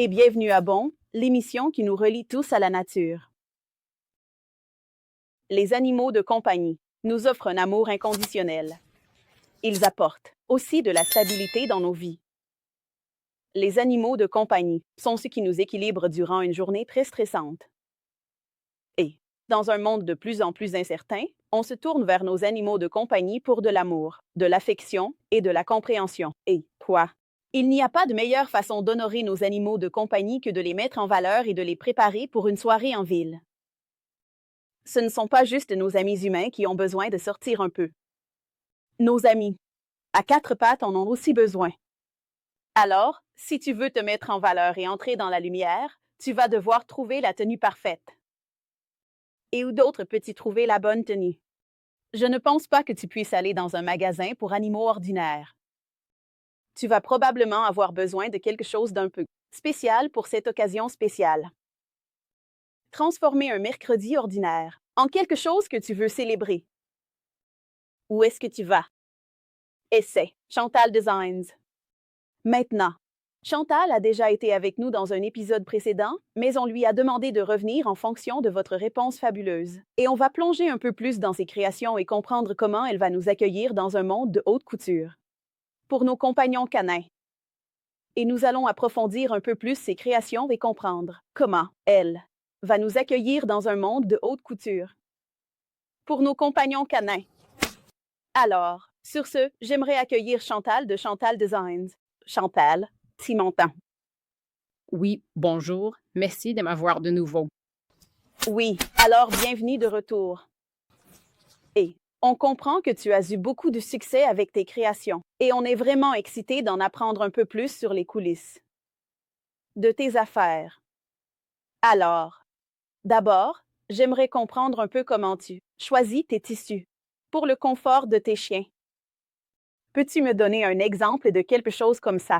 et bienvenue à Bon, l'émission qui nous relie tous à la nature. Les animaux de compagnie nous offrent un amour inconditionnel. Ils apportent aussi de la stabilité dans nos vies. Les animaux de compagnie sont ceux qui nous équilibrent durant une journée très stressante. Et, dans un monde de plus en plus incertain, on se tourne vers nos animaux de compagnie pour de l'amour, de l'affection et de la compréhension. Et quoi? Il n'y a pas de meilleure façon d'honorer nos animaux de compagnie que de les mettre en valeur et de les préparer pour une soirée en ville. Ce ne sont pas juste nos amis humains qui ont besoin de sortir un peu. Nos amis, à quatre pattes, en ont aussi besoin. Alors, si tu veux te mettre en valeur et entrer dans la lumière, tu vas devoir trouver la tenue parfaite. Et où d'autre peux-tu trouver la bonne tenue? Je ne pense pas que tu puisses aller dans un magasin pour animaux ordinaires. Tu vas probablement avoir besoin de quelque chose d'un peu spécial pour cette occasion spéciale. Transformer un mercredi ordinaire en quelque chose que tu veux célébrer. Où est-ce que tu vas? Essaie Chantal Designs. Maintenant, Chantal a déjà été avec nous dans un épisode précédent, mais on lui a demandé de revenir en fonction de votre réponse fabuleuse. Et on va plonger un peu plus dans ses créations et comprendre comment elle va nous accueillir dans un monde de haute couture. Pour nos compagnons canins. Et nous allons approfondir un peu plus ses créations et comprendre comment elle va nous accueillir dans un monde de haute couture. Pour nos compagnons canins. Alors, sur ce, j'aimerais accueillir Chantal de Chantal Designs. Chantal, tu m'entends? Oui, bonjour. Merci de m'avoir de nouveau. Oui, alors bienvenue de retour. Et on comprend que tu as eu beaucoup de succès avec tes créations et on est vraiment excité d'en apprendre un peu plus sur les coulisses de tes affaires. Alors, d'abord, j'aimerais comprendre un peu comment tu choisis tes tissus pour le confort de tes chiens. Peux-tu me donner un exemple de quelque chose comme ça?